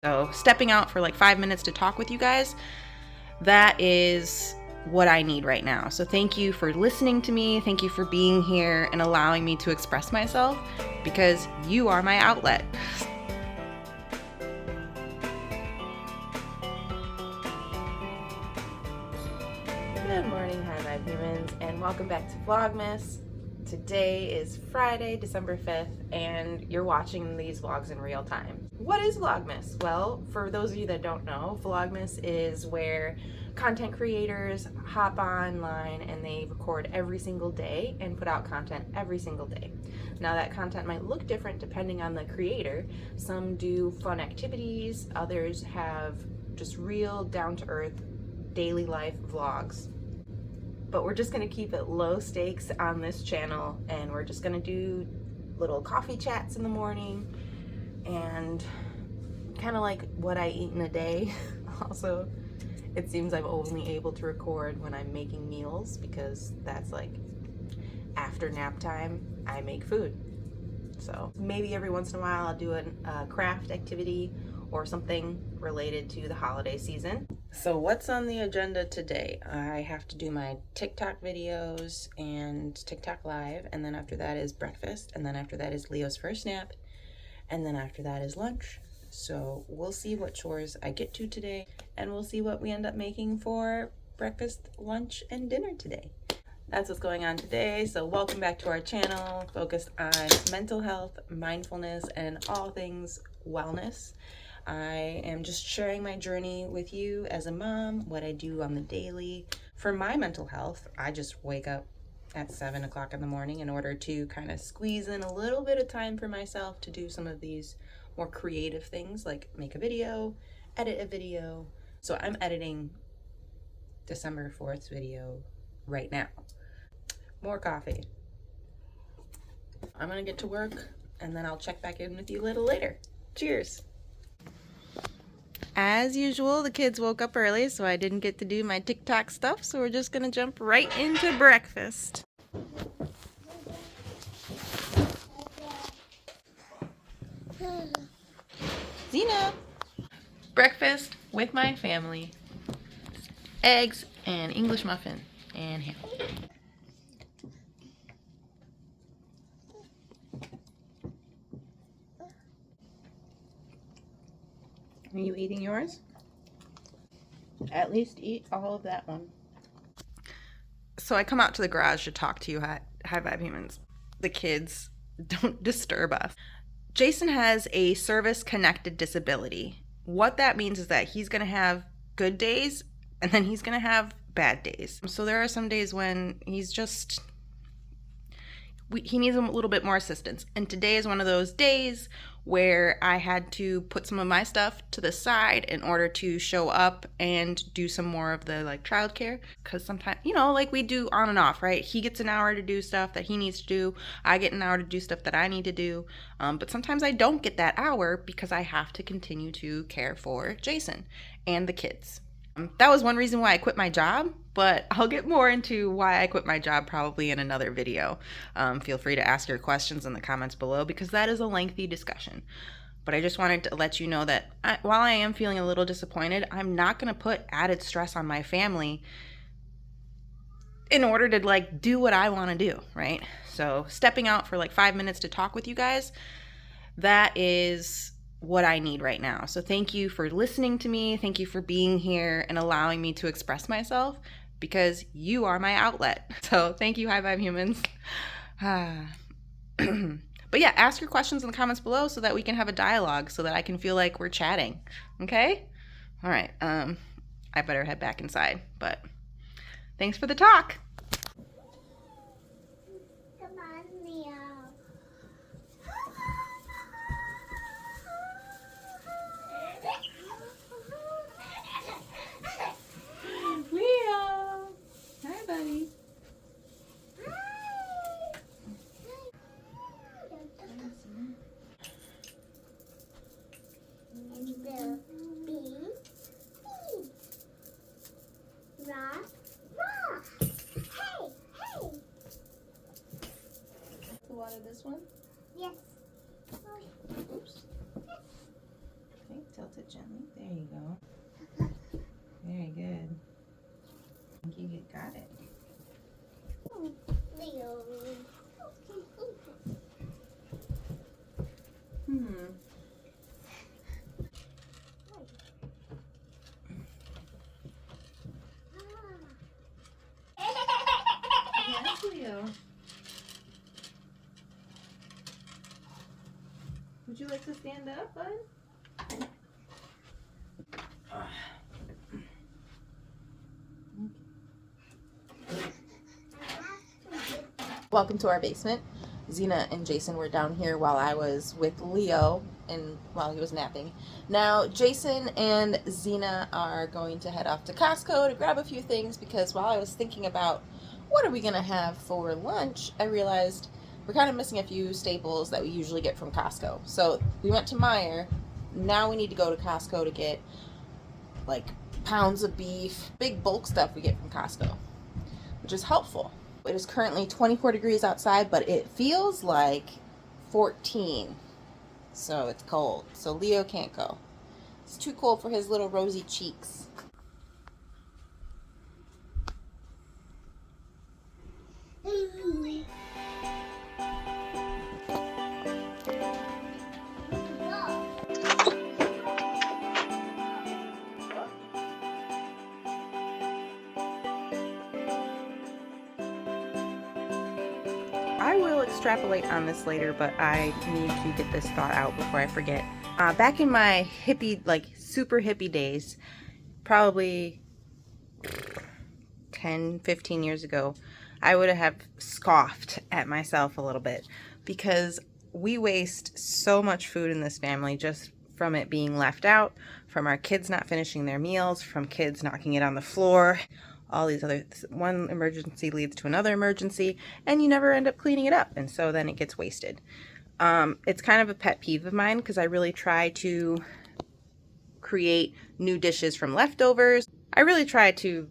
So stepping out for like 5 minutes to talk with you guys, that is what I need right now. So thank you for listening to me. Thank you for being here and allowing me to express myself, because you are my outlet. Good morning, hi vibe humans, and welcome back to Vlogmas. Today is Friday, December 5th, and you're watching these vlogs in real time. What is Vlogmas? Well, for those of you that don't know, Vlogmas is where content creators hop online and they record every single day and put out content every single day. Now that content might look different depending on the creator. Some do fun activities, others have just real down-to-earth daily life vlogs. But we're just gonna keep it low stakes on this channel, and we're just gonna do little coffee chats in the morning and kind of like what I eat in a day. Also, it seems I'm only able to record when I'm making meals, because that's like after nap time, I make food. So maybe every once in a while I'll do a craft activity or something related to the holiday season. So what's on the agenda today? I have to do my TikTok videos and TikTok live, and then after that is breakfast, and then after that is Leo's first nap, and then after that is lunch. So we'll see what chores I get to today, and we'll see what we end up making for breakfast, lunch, and dinner today. That's what's going on today. So welcome back to our channel focused on mental health, mindfulness, and all things wellness. I am just sharing my journey with you as a mom, what I do on the daily. For my mental health, I just wake up at 7 o'clock in the morning in order to kind of squeeze in a little bit of time for myself to do some of these more creative things, like make a video, edit a video. So I'm editing December 4th video right now. More coffee. I'm gonna get to work, and then I'll check back in with you a little later. Cheers. As usual, the kids woke up early, so I didn't get to do my TikTok stuff, so we're just gonna jump right into breakfast. Zena! Breakfast with my family. Eggs and English muffin and ham. Are you eating yours? At least eat all of that one. So I come out to the garage to talk to you, high vibe humans. The kids don't disturb us. Jason has a service-connected disability. What that means is that he's going to have good days, and then he's going to have bad days. So there are some days when he's just, he needs a little bit more assistance. And today is one of those days where I had to put some of my stuff to the side in order to show up and do some more of the like childcare. Because sometimes, you know, like we do on and off, right? He gets an hour to do stuff that he needs to do. I get an hour to do stuff that I need to do. But sometimes I don't get that hour because I have to continue to care for Jason and the kids. That was one reason why I quit my job, but I'll get more into why I quit my job probably in another video. Feel free to ask your questions in the comments below, because that is a lengthy discussion. But I just wanted to let you know that while I am feeling a little disappointed, I'm not going to put added stress on my family in order to like do what I want to do, right? So stepping out for like 5 minutes to talk with you guys, that is what I need right now. So thank you for listening to me. Thank you for being here and allowing me to express myself, because you are my outlet. So thank you, high vibe humans. But yeah, ask your questions in the comments below so that we can have a dialogue, so that I can feel like we're chatting. Okay? All right. I better head back inside, but thanks for the talk. Come on, Leo. Leo. Hi, buddy. Rock, rock. gently. There you go. Very good. I think you got it. Leo. Yes, Leo. Would you like to stand up, bud? Welcome to our basement. Zena and Jason were down here while I was with Leo and while he was napping. Now Jason and Zena are going to head off to Costco to grab a few things because while I was thinking about what are we gonna have for lunch, I realized we're kind of missing a few staples that we usually get from Costco. So we went to Meijer. Now we need to go to Costco to get like pounds of beef, big bulk stuff we get from Costco, which is helpful. It is currently 24 degrees outside, but it feels like 14. So it's cold. So Leo can't go. It's too cold for his little rosy cheeks. I will extrapolate on this later, but I need to get this thought out before I forget. Back in my hippie, like super hippie days, probably 10, 15 years ago, I would have scoffed at myself a little bit because we waste so much food in this family just from it being left out, from our kids not finishing their meals, from kids knocking it on the floor, all these other, one emergency leads to another emergency, and you never end up cleaning it up, and so then it gets wasted. It's kind of a pet peeve of mine because I really try to create new dishes from leftovers. I really try to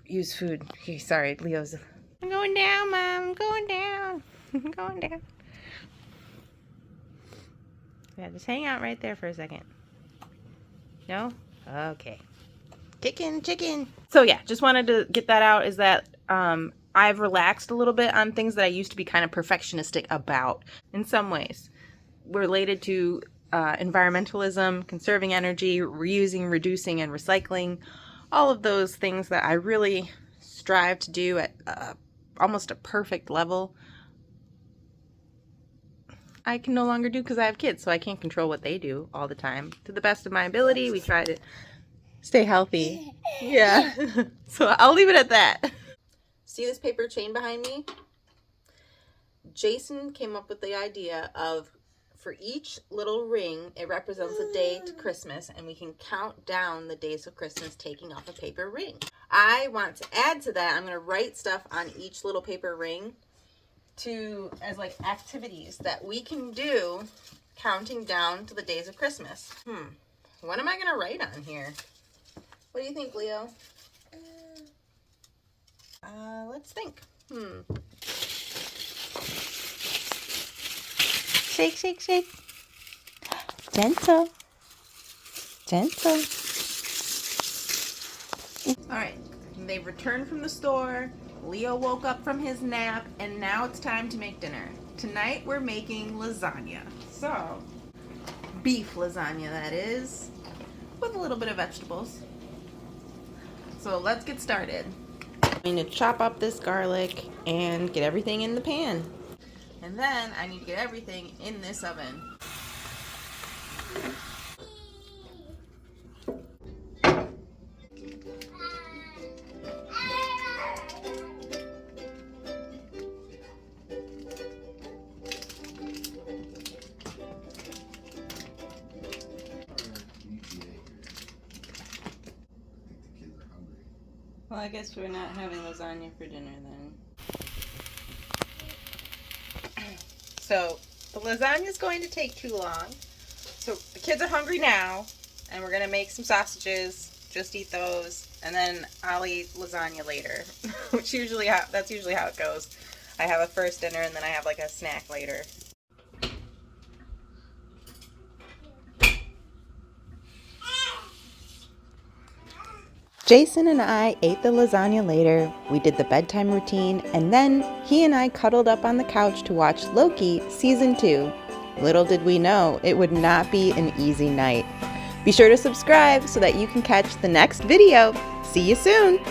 use food. Okay, sorry, Leo's. I'm going down, Mom. I'm going down. I'm going down. Yeah, just hang out right there for a second. No? Okay. Chicken. So yeah, just wanted to get that out is that I've relaxed a little bit on things that I used to be kind of perfectionistic about in some ways related to environmentalism, conserving energy, reusing, reducing, and recycling. All of those things that I really strive to do at almost a perfect level. I can no longer do because I have kids, so I can't control what they do all the time. To the best of my ability, we try to stay healthy. Yeah. So I'll leave it at that. See this paper chain behind me? Jason came up with the idea of for each little ring, it represents a day to Christmas, and we can count down the days of Christmas taking off a paper ring. I want to add to that, I'm going to write stuff on each little paper ring as like activities that we can do counting down to the days of Christmas. What am I going to write on here? What do you think, Leo? Let's think. Shake, shake, shake. Gentle. All right, they've returned from the store. Leo woke up from his nap, and now it's time to make dinner. Tonight we're making lasagna. So, beef lasagna that is, with a little bit of vegetables. So let's get started. I'm going to chop up this garlic and get everything in the pan. And then I need to get everything in this oven. Well, I guess we're not having lasagna for dinner then. So the lasagna is going to take too long. So the kids are hungry now, and we're gonna make some sausages. Just eat those, and then I'll eat lasagna later. That's usually how it goes. I have a first dinner, and then I have like a snack later. Jason and I ate the lasagna later, we did the bedtime routine, and then he and I cuddled up on the couch to watch Loki Season 2. Little did we know it would not be an easy night. Be sure to subscribe so that you can catch the next video. See you soon!